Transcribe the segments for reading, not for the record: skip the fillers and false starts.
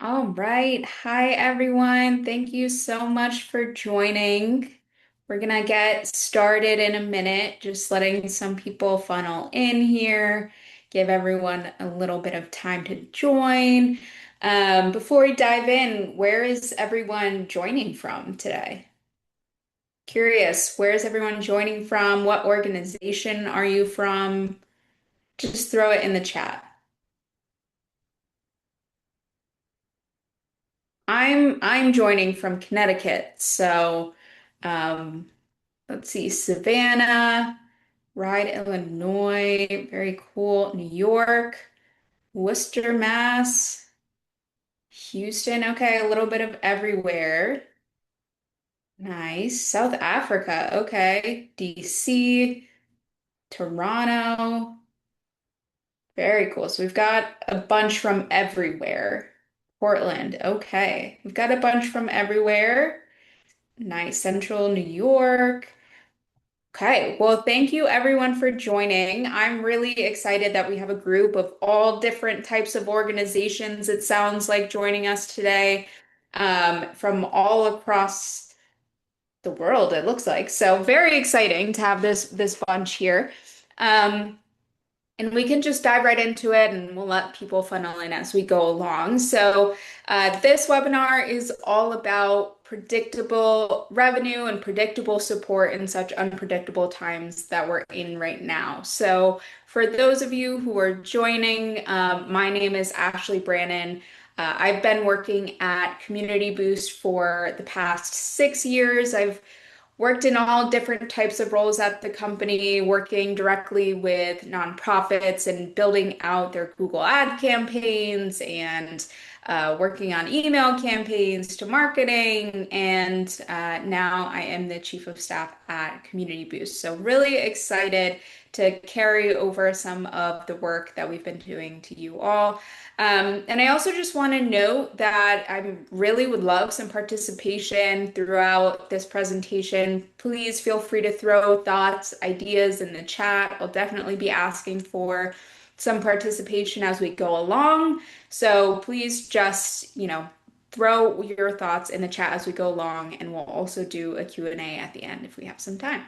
All right. Hi, everyone. Thank you so much for joining. We're going to get started in a minute, just letting some people funnel in here, give everyone a little bit of time to join. Before we dive in, where is everyone joining from today? Curious, where is everyone joining from? What organization are you from? Just throw it in the chat. I'm joining from Connecticut, so um, let's see, Savannah, Ride, Illinois, very cool. New York, Worcester, Mass, Houston, okay, a little bit of everywhere. Nice. South Africa, okay. DC, Toronto, very cool. So we've got a bunch from everywhere. Portland, okay. We've got a bunch from everywhere. Nice. Central New York. Okay, well, thank you everyone for joining. I'm really excited that we have a group of all different types of organizations, it sounds like, joining us today, from all across the world, it looks like. So very exciting to have this bunch here. Um, and we can just dive right into it and we'll let people funnel in as we go along. So, this webinar is all about predictable revenue and predictable support in such unpredictable times that we're in right now. So, for those of you who are joining, my name is Ashley Brannan. I've been working at Community Boost for the past 6 years. I've worked in all different types of roles at the company, working directly with nonprofits and building out their Google ad campaigns and working on email campaigns to marketing. And now I am the chief of staff at Community Boost. So, really excited to carry over some of the work that we've been doing to you all. And I also just want to note that I really would love some participation throughout this presentation. Please feel free to throw thoughts, ideas in the chat. I'll definitely be asking for some participation as we go along. So please just, throw your thoughts in the chat as we go along, and we'll also do a Q&A at the end if we have some time.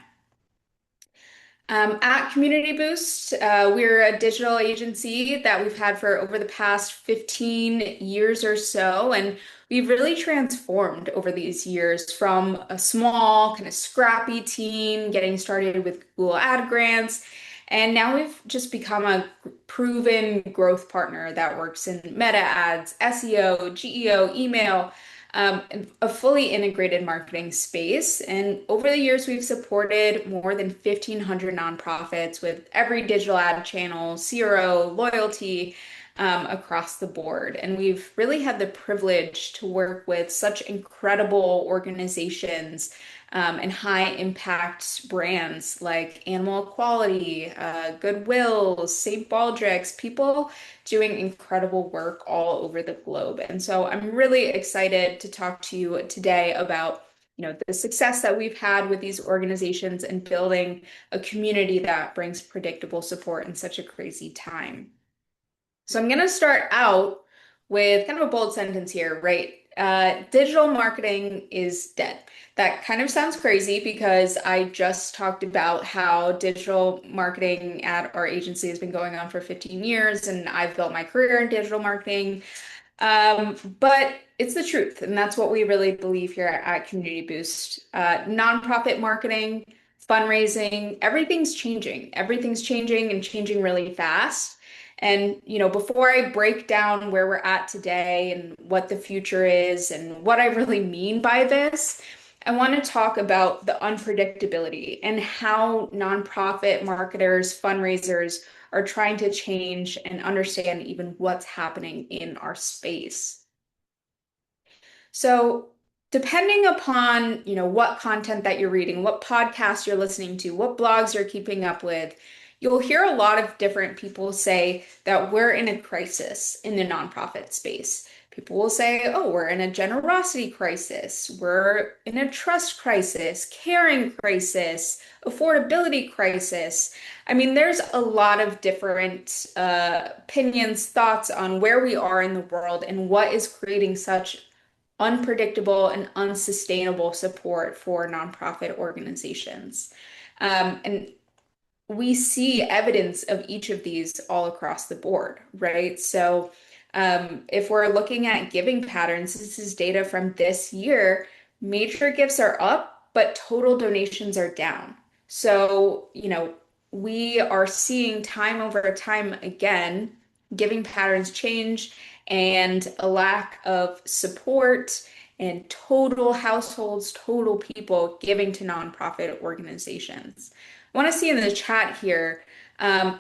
At Community Boost, we're a digital agency that we've had for over the past 15 years or so, and we've really transformed over these years from a small, kind of scrappy team getting started with Google Ad grants, and now we've just become a proven growth partner that works in meta ads, SEO, GEO, email, a fully integrated marketing space. And over the years, we've supported more than 1,500 nonprofits with every digital ad channel, CRO, loyalty, across the board. And we've really had the privilege to work with such incredible organizations and high impact brands like Animal Equality, Goodwill, St. Baldrick's, people doing incredible work all over the globe. And so I'm really excited to talk to you today about the success that we've had with these organizations and building a community that brings predictable support in such a crazy time. So I'm going to start out with kind of a bold sentence here, right? Digital marketing is dead. That kind of sounds crazy because I just talked about how digital marketing at our agency has been going on for 15 years and I've built my career in digital marketing. But it's the truth, and that's what we really believe here at Community Boost. Nonprofit marketing, fundraising, everything's changing. Everything's changing and changing really fast. And, before I break down where we're at today and what the future is and what I really mean by this, I want to talk about the unpredictability and how nonprofit marketers, fundraisers are trying to change and understand even what's happening in our space. So, depending upon, what content that you're reading, what podcasts you're listening to, what blogs you're keeping up with, you'll hear a lot of different people say that we're in a crisis in the nonprofit space. People will say, oh, we're in a generosity crisis, we're in a trust crisis, caring crisis, affordability crisis. I mean, there's a lot of different opinions, thoughts on where we are in the world and what is creating such unpredictable and unsustainable support for nonprofit organizations. And we see evidence of each of these all across the board, right? So, if we're looking at giving patterns, this is data from this year, major gifts are up, but total donations are down. So, we are seeing time over time again, giving patterns change and a lack of support and total households, total people giving to nonprofit organizations. I want to see in the chat here,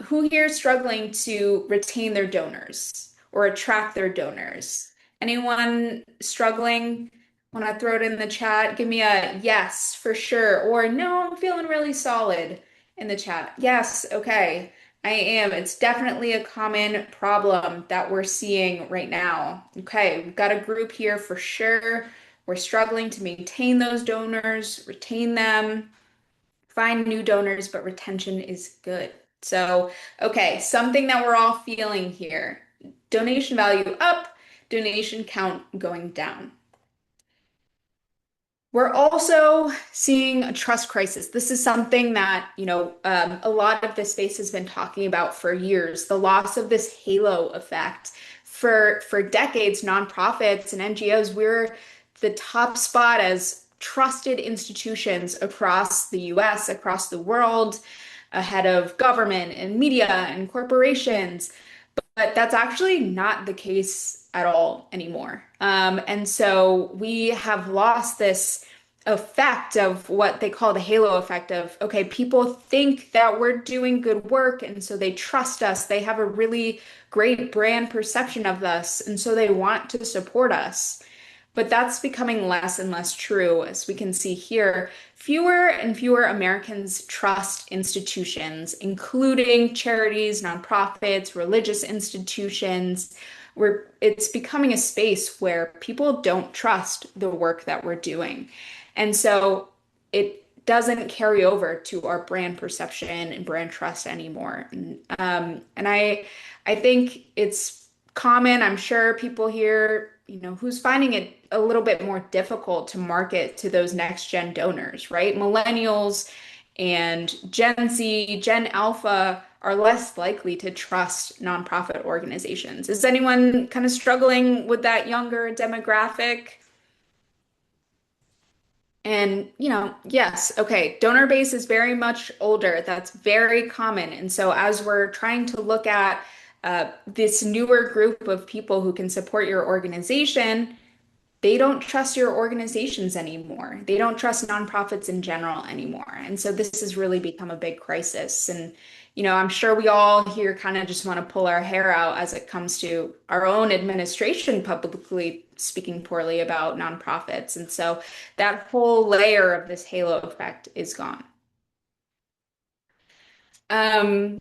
who here is struggling to retain their donors or attract their donors? Anyone struggling? Want to throw it in the chat? Give me a yes for sure, or no, I'm feeling really solid in the chat. Yes, okay, I am. It's definitely a common problem that we're seeing right now. Okay, we've got a group here for sure. We're struggling to maintain those donors, retain them, find new donors, but retention is good. So, okay, something that we're all feeling here. Donation value up, donation count going down. We're also seeing a trust crisis. This is something that, a lot of this space has been talking about for years, the loss of this halo effect. For decades, nonprofits and NGOs, we're the top spot as trusted institutions across the US, across the world, ahead of government and media and corporations. But that's actually not the case at all anymore. And so we have lost this effect of what they call the halo effect of, okay, people think that we're doing good work, and so they trust us. They have a really great brand perception of us, and so they want to support us. But that's becoming less and less true, as we can see here. Fewer and fewer Americans trust institutions, including charities, nonprofits, religious institutions, where it's becoming a space where people don't trust the work that we're doing. And so it doesn't carry over to our brand perception and brand trust anymore. And I think it's common. I'm sure people here, who's finding it a little bit more difficult to market to those next gen donors, right? Millennials and Gen Z, Gen Alpha are less likely to trust nonprofit organizations. Is anyone kind of struggling with that younger demographic? And, yes, okay, donor base is very much older. That's very common. And so, as we're trying to look at this newer group of people who can support your organization, they don't trust your organizations anymore. They don't trust nonprofits in general anymore. And so this has really become a big crisis. And, I'm sure we all here kind of just want to pull our hair out as it comes to our own administration publicly speaking poorly about nonprofits. And so that whole layer of this halo effect is gone. Um,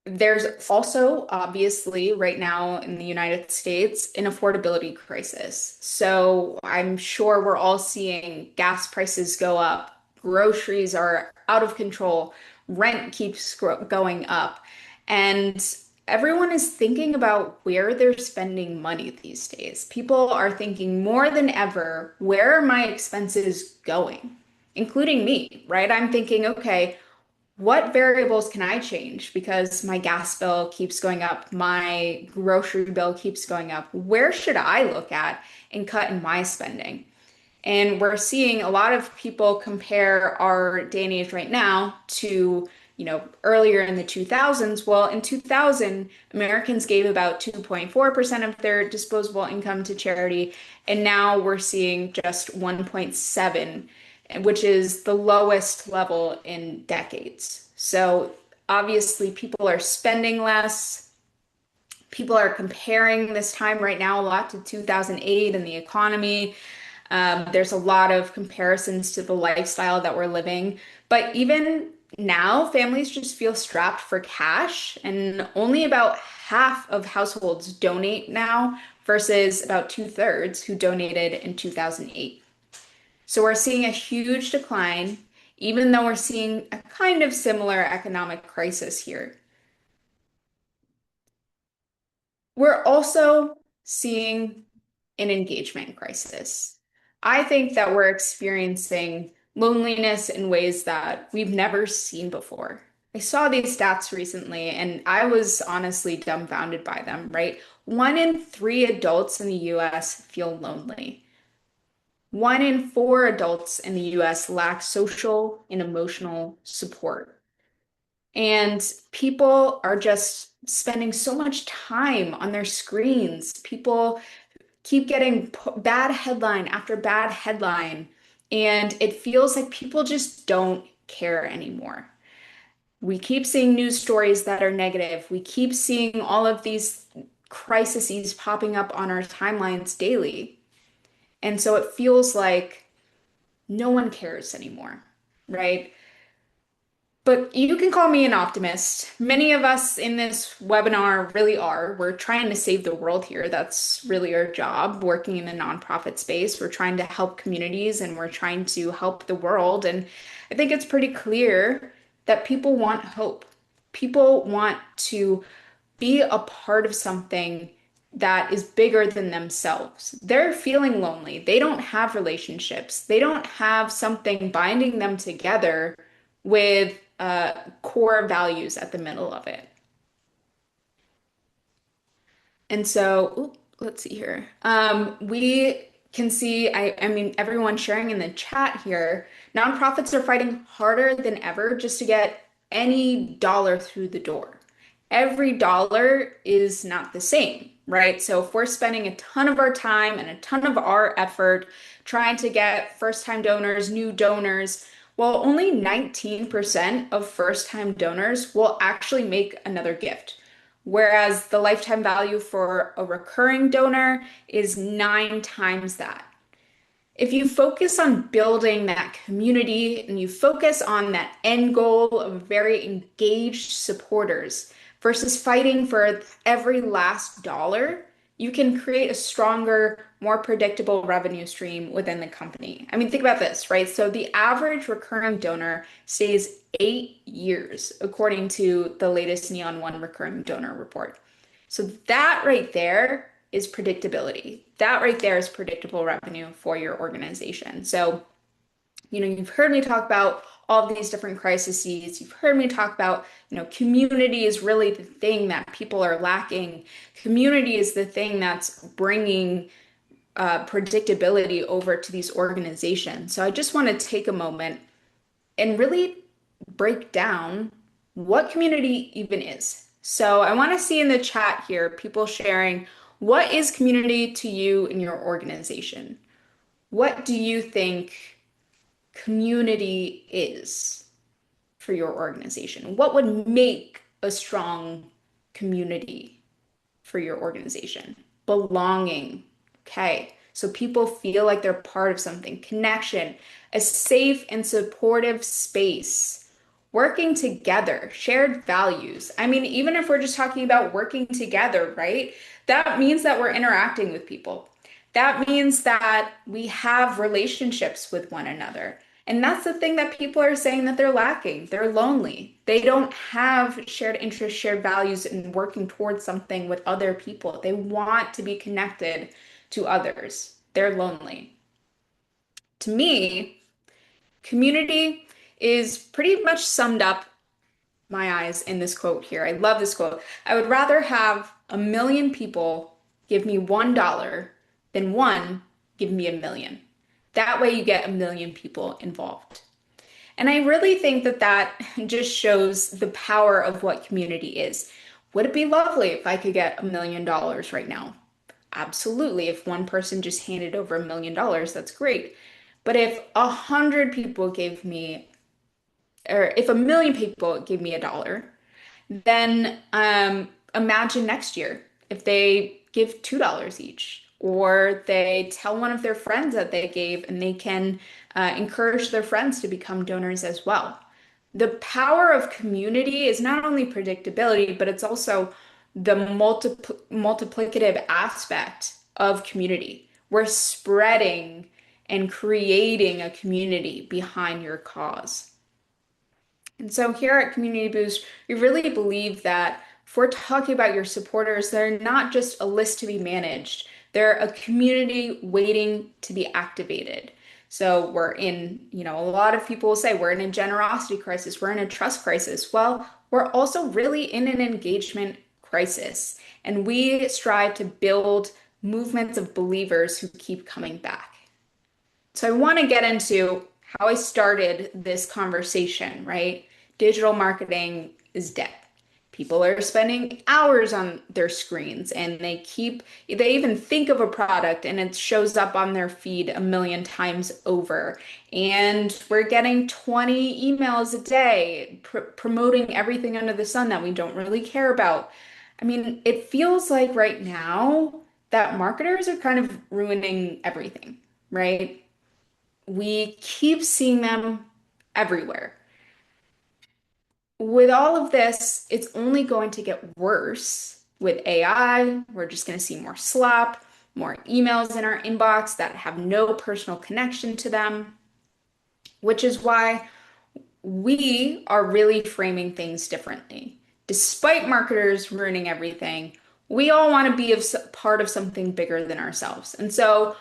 There's also, obviously, right now in the United States, an affordability crisis. So I'm sure we're all seeing gas prices go up, groceries are out of control, rent keeps going up, and everyone is thinking about where they're spending money these days. People are thinking more than ever, where are my expenses going? Including me, right? I'm thinking, okay, what variables can I change because my gas bill keeps going up, my grocery bill keeps going up? Where should I look at and cut in my spending? And we're seeing a lot of people compare our day and age right now to, earlier in the 2000s. Well, in 2000, Americans gave about 2.4% of their disposable income to charity, and now we're seeing just 1.7, which is the lowest level in decades. So obviously, people are spending less. People are comparing this time right now a lot to 2008 and the economy. There's a lot of comparisons to the lifestyle that we're living. But even, Now families just feel strapped for cash, and only about half of households donate now versus about two-thirds who donated in 2008. So we're seeing a huge decline, even though we're seeing a kind of similar economic crisis here. We're also seeing an engagement crisis. I think that we're experiencing loneliness in ways that we've never seen before. I saw these stats recently and I was honestly dumbfounded by them, right? One in three adults in the US feel lonely. One in four adults in the US lack social and emotional support. And people are just spending so much time on their screens. People keep getting bad headline after bad headline, and it feels like people just don't care anymore. We keep seeing news stories that are negative. We keep seeing all of these crises popping up on our timelines daily. And so it feels like no one cares anymore, right? But you can call me an optimist. Many of us in this webinar really are. We're trying to save the world here. That's really our job, working in the nonprofit space. We're trying to help communities and we're trying to help the world. And I think it's pretty clear that people want hope. People want to be a part of something that is bigger than themselves. They're feeling lonely. They don't have relationships. They don't have something binding them together with core values at the middle of it. And so, let's see here. We can see, I mean, everyone sharing in the chat here, nonprofits are fighting harder than ever just to get any dollar through the door. Every dollar is not the same, right? So if we're spending a ton of our time and a ton of our effort trying to get first-time donors, new donors, well, only 19% of first-time donors will actually make another gift. Whereas the lifetime value for a recurring donor is 9 times that. If you focus on building that community and you focus on that end goal of very engaged supporters versus fighting for every last dollar, you can create a stronger, more predictable revenue stream within the company. I mean, think about this, right? So the average recurring donor stays 8 years, according to the latest Neon One recurring donor report. So that right there is predictability. That right there is predictable revenue for your organization. So, you've heard me talk about all of these different crises. You've heard me talk about, community is really the thing that people are lacking. Community is the thing that's bringing predictability over to these organizations. So I just want to take a moment and really break down what community even is. So I want to see in the chat here people sharing what is community to you in your organization? What do you think community is for your organization? What would make a strong community for your organization? Belonging. Okay. So people feel like they're part of something. Connection, a safe and supportive space. Working together, shared values. I mean, even if we're just talking about working together, right? That means that we're interacting with people. That means that we have relationships with one another. And that's the thing that people are saying that they're lacking. They're lonely. They don't have shared interests, shared values, and working towards something with other people. They want to be connected to others. They're lonely. To me, community is pretty much summed up my eyes in this quote here. I love this quote. I would rather have 1 million people give me $1 than one give me 1 million. That way you get 1 million people involved. And I really think that that just shows the power of what community is. Would it be lovely if I could get $1 million right now? Absolutely. If one person just handed over $1 million, that's great. But if 100 people gave me, or if 1 million people gave me $1, then imagine next year if they give $2 each, or they tell one of their friends that they gave and they can encourage their friends to become donors as well. The power of community is not only predictability, but it's also the multiplicative aspect of community. We're spreading and creating a community behind your cause. And so here at Community Boost, we really believe that if we're talking about your supporters, they're not just a list to be managed, they're a community waiting to be activated. So we're in, a lot of people will say we're in a generosity crisis, we're in a trust crisis. Well, we're also really in an engagement crisis. And we strive to build movements of believers who keep coming back. So I want to get into how I started this conversation, right? Digital marketing is dead. People are spending hours on their screens and they even think of a product and it shows up on their feed a million times over. And we're getting 20 emails a day promoting everything under the sun that we don't really care about. I mean, it feels like right now that marketers are kind of ruining everything, right? We keep seeing them everywhere. With all of this, it's only going to get worse with AI. We're just going to see more slop, more emails in our inbox that have no personal connection to them, which is why we are really framing things differently. Despite marketers ruining everything, we all want to be part of something bigger than ourselves. And so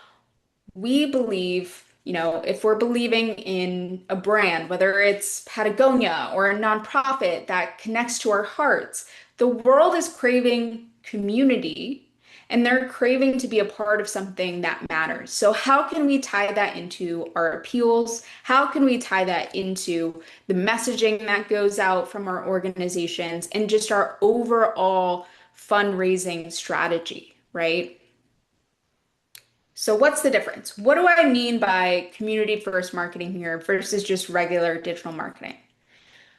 we believe, if we're believing in a brand, whether it's Patagonia or a nonprofit that connects to our hearts, the world is craving community and they're craving to be a part of something that matters. So, how can we tie that into our appeals? How can we tie that into the messaging that goes out from our organizations and just our overall fundraising strategy, right? So what's the difference? What do I mean by community first marketing here versus just regular digital marketing?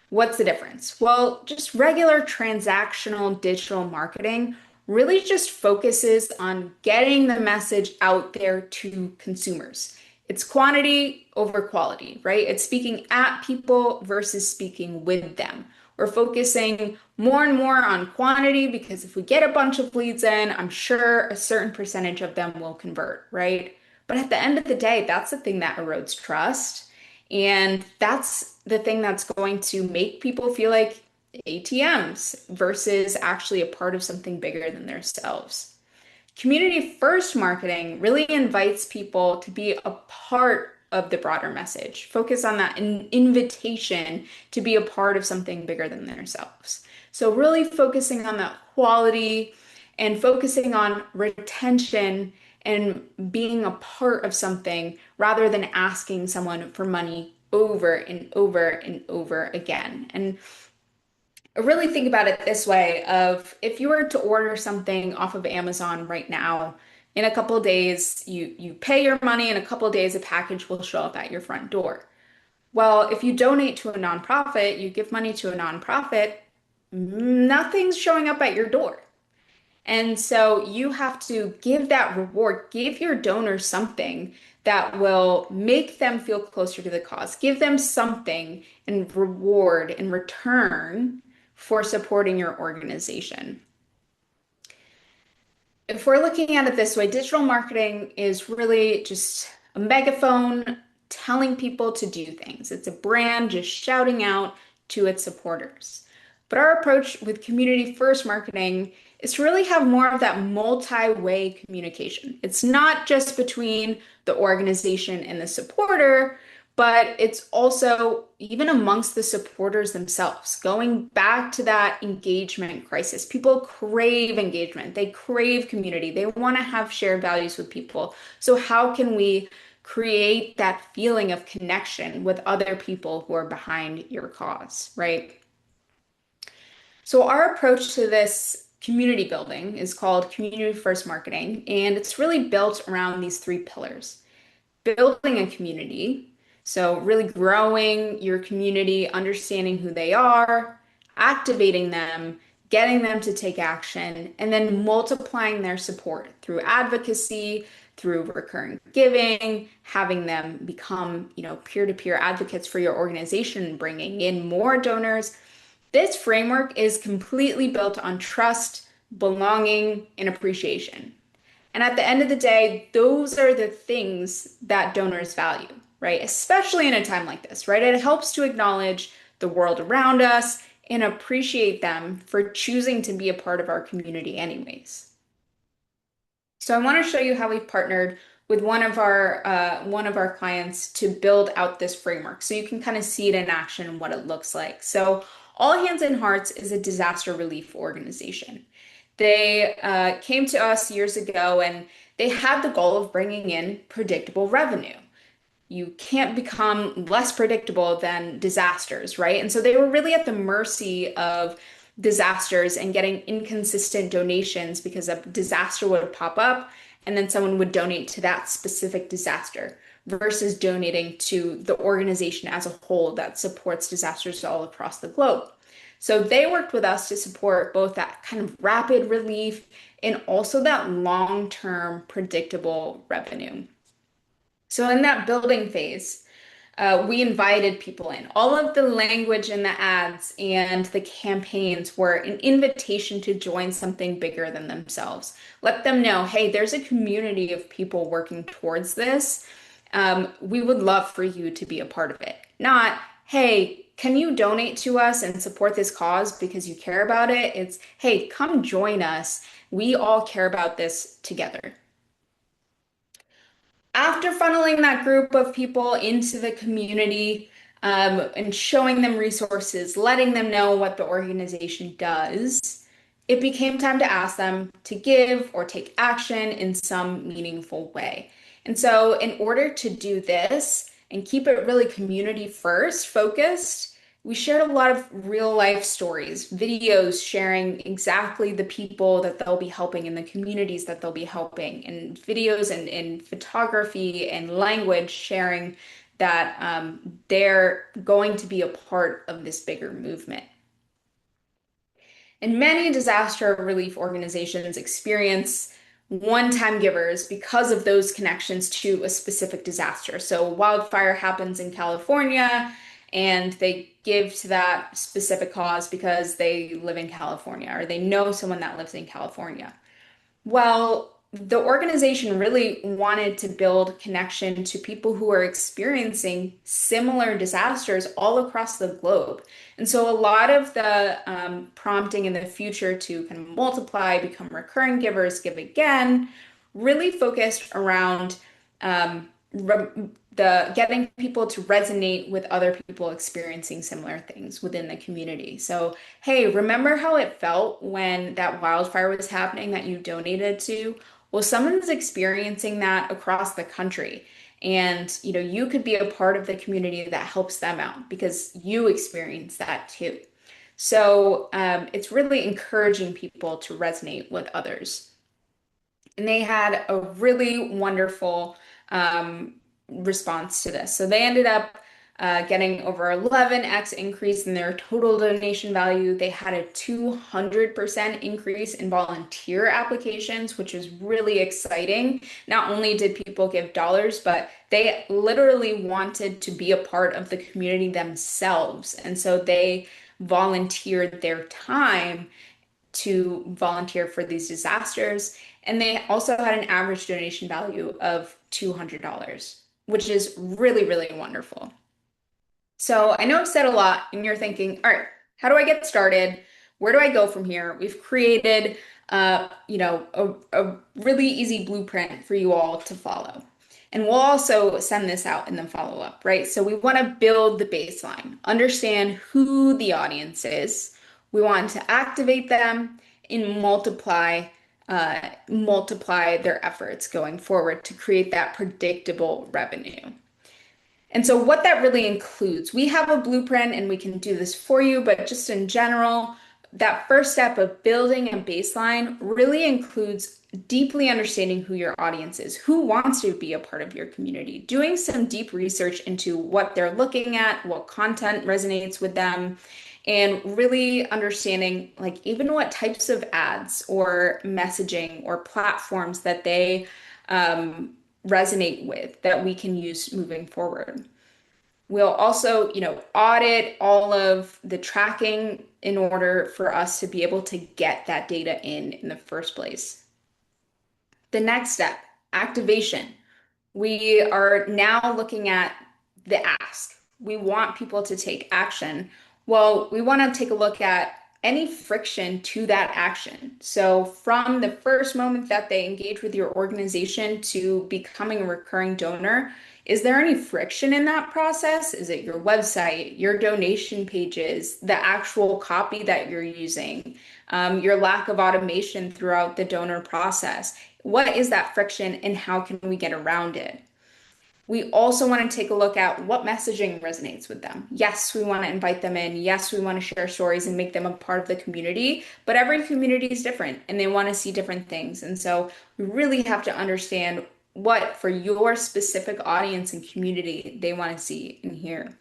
What's the difference? Well, just regular transactional digital marketing really just focuses on getting the message out there to consumers. It's quantity over quality, right? It's speaking at people versus speaking with them. We're focusing more and more on quantity because if we get a bunch of leads in, I'm sure a certain percentage of them will convert, right? But at the end of the day, that's the thing that erodes trust. And that's the thing that's going to make people feel like ATMs versus actually a part of something bigger than themselves. Community first marketing really invites people to be a part of the broader message, focus on that invitation to be a part of something bigger than themselves. So, really focusing on that quality and focusing on retention and being a part of something rather than asking someone for money over and over and over again. And I really think about it this way of if you were to order something off of Amazon right now, in a couple of days, you pay your money, in a couple of days, a package will show up at your front door. Well, if you donate to a nonprofit, you give money to a nonprofit, nothing's showing up at your door. And so you have to give that reward, give your donors something that will make them feel closer to the cause. Give them something in reward in return for supporting your organization. If we're looking at it this way, digital marketing is really just a megaphone telling people to do things. It's a brand just shouting out to its supporters. But our approach with community first marketing is to really have more of that multi-way communication. It's not just between the organization and the supporter, but it's also even amongst the supporters themselves, going back to that engagement crisis. People crave engagement, they crave community, they want to have shared values with people. So, how can we create that feeling of connection with other people who are behind your cause, right? So, our approach to this community building is called community first marketing, and it's really built around these three pillars: building a community, so really growing your community, understanding who they are, activating them, getting them to take action, and then multiplying their support through advocacy, through recurring giving, having them become, peer-to-peer advocates for your organization, bringing in more donors. This framework is completely built on trust, belonging, and appreciation. And at the end of the day, those are the things that donors value, right? Especially in a time like this, right? It helps to acknowledge the world around us and appreciate them for choosing to be a part of our community anyways. So I want to show you how we've partnered with one of our clients to build out this framework so you can kind of see it in action and what it looks like. So All Hands and Hearts is a disaster relief organization. They came to us years ago and they had the goal of bringing in predictable revenue. You can't become less predictable than disasters, right? And so they were really at the mercy of disasters and getting inconsistent donations because a disaster would pop up and then someone would donate to that specific disaster versus donating to the organization as a whole that supports disasters all across the globe. So they worked with us to support both that kind of rapid relief and also that long-term predictable revenue. So in that building phase, we invited people in. All of the language in the ads and the campaigns were an invitation to join something bigger than themselves. Let them know, hey, there's a community of people working towards this. We would love for you to be a part of it. Not, hey, can you donate to us and support this cause because you care about it? It's, hey, come join us. We all care about this together. After funneling that group of people into the community, and showing them resources, letting them know what the organization does, it became time to ask them to give or take action in some meaningful way. And so, in order to do this and keep it really community first focused, we shared a lot of real life stories, videos sharing exactly the people that they'll be helping in the communities that they'll be helping, and videos and photography and language sharing that they're going to be a part of this bigger movement. And many disaster relief organizations experience one-time givers because of those connections to a specific disaster. So wildfire happens in California, and they give to that specific cause because they live in California or they know someone that lives in California. Well, the organization really wanted to build connection to people who are experiencing similar disasters all across the globe. And so a lot of the prompting in the future to kind of multiply, become recurring givers, give again, really focused around the getting people to resonate with other people experiencing similar things within the community. So, hey, remember how it felt when that wildfire was happening that you donated to? Well, someone's experiencing that across the country. And you could be a part of the community that helps them out because you experience that too. So it's really encouraging people to resonate with others. And they had a really wonderful response to this. So they ended up getting over 11x increase in their total donation value. They had a 200% increase in volunteer applications, which is really exciting. Not only did people give dollars, but they literally wanted to be a part of the community themselves. And so they volunteered their time to volunteer for these disasters. And they also had an average donation value of $200, which is really, really wonderful. So I know I've said a lot and you're thinking, all right, how do I get started? Where do I go from here? We've created, a really easy blueprint for you all to follow. And we'll also send this out in the follow-up, right? So we want to build the baseline, understand who the audience is. We want to activate them and multiply their efforts going forward to create that predictable revenue. And so what that really includes, we have a blueprint and we can do this for you, but just in general, that first step of building a baseline really includes deeply understanding who your audience is, who wants to be a part of your community, doing some deep research into what they're looking at, what content resonates with them, and really understanding like even what types of ads or messaging or platforms that they um, resonate with that we can use moving forward. We'll also, audit all of the tracking in order for us to be able to get that data in the first place. The next step, activation. We are now looking at the ask. We want people to take action. Well, we want to take a look at any friction to that action. So, from the first moment that they engage with your organization to becoming a recurring donor, is there any friction in that process? Is it your website, your donation pages, the actual copy that you're using, your lack of automation throughout the donor process? What is that friction and how can we get around it? We also want to take a look at what messaging resonates with them. Yes, we want to invite them in. Yes, we want to share stories and make them a part of the community, but every community is different and they want to see different things. And so we really have to understand what for your specific audience and community they want to see and hear.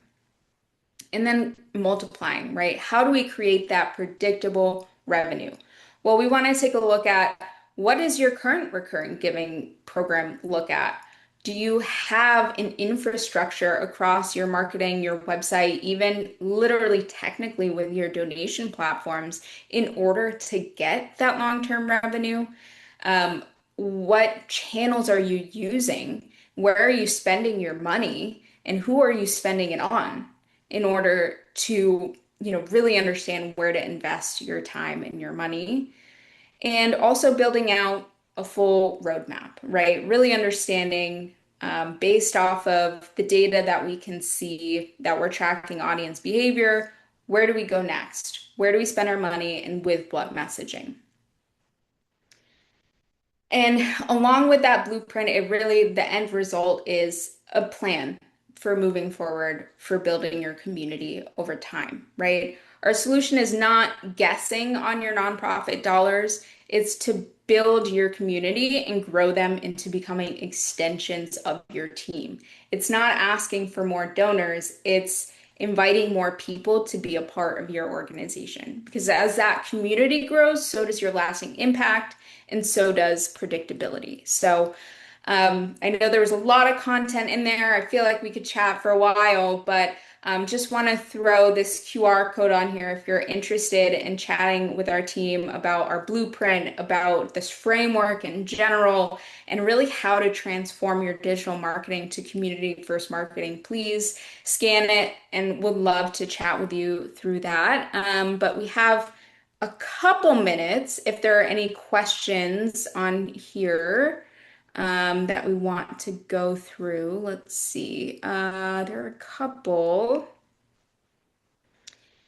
And then multiplying, right? How do we create that predictable revenue? Well, we want to take a look at what is your current recurring giving program look at? Do you have an infrastructure across your marketing, your website, even literally technically with your donation platforms in order to get that long-term revenue? Um, what channels are you using? Where are you spending your money? And who are you spending it on in order to, really understand where to invest your time and your money? And also building out a full roadmap, right? Really understanding based off of the data that we can see that we're tracking audience behavior, where do we go next? Where do we spend our money and with what messaging? And along with that blueprint, it really, the end result is a plan for moving forward, for building your community over time, right? Our solution is not guessing on your nonprofit dollars, it's to build your community and grow them into becoming extensions of your team. It's not asking for more donors, it's inviting more people to be a part of your organization. Because as that community grows, so does your lasting impact and so does predictability. So I know there was a lot of content in there. I feel like we could chat for a while, but just want to throw this QR code on here if you're interested in chatting with our team about our blueprint, about this framework in general, and really how to transform your digital marketing to community first marketing. Please scan it and would love to chat with you through that. But we have a couple minutes if there are any questions on here that we want to go through. Let's see. There are a couple.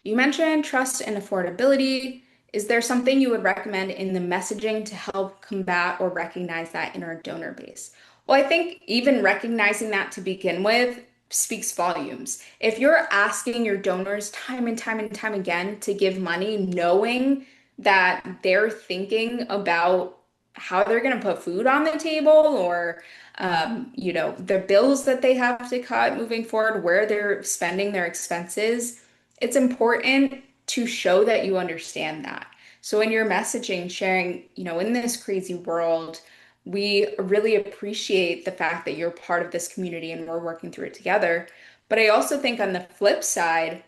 You mentioned trust and affordability. Is there something you would recommend in the messaging to help combat or recognize that in our donor base? Well, I think even recognizing that to begin with speaks volumes. If you're asking your donors time and time and time again to give money, knowing that they're thinking about how they're going to put food on the table or the bills that they have to cut moving forward, where they're spending their expenses, it's important to show that you understand that. So in your messaging, sharing, in this crazy world, we really appreciate the fact that you're part of this community and we're working through it together. But I also think on the flip side,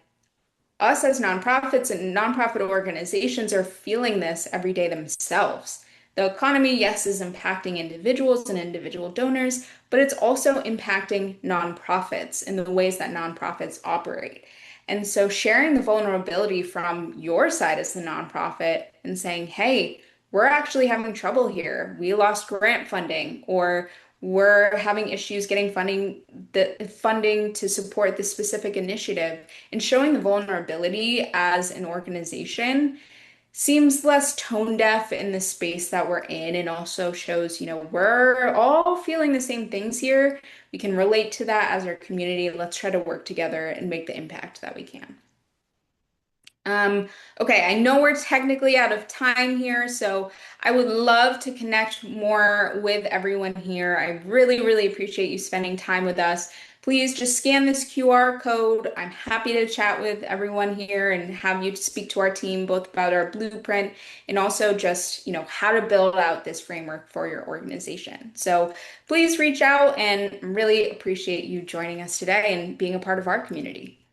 us as nonprofits and nonprofit organizations are feeling this every day themselves. The economy, yes, is impacting individuals and individual donors, but it's also impacting nonprofits in the ways that nonprofits operate. And so sharing the vulnerability from your side as the nonprofit and saying, hey, we're actually having trouble here. We lost grant funding, or we're having issues getting the funding to support this specific initiative, and showing the vulnerability as an organization seems less tone deaf in the space that we're in, and also shows, we're all feeling the same things here. We can relate to that as our community. Let's try to work together and make the impact that we can. Okay, I know we're technically out of time here, so I would love to connect more with everyone here. I really, really appreciate you spending time with us. please just scan this QR code. I'm happy to chat with everyone here and have you speak to our team both about our blueprint and also just, how to build out this framework for your organization. So please reach out and really appreciate you joining us today and being a part of our community.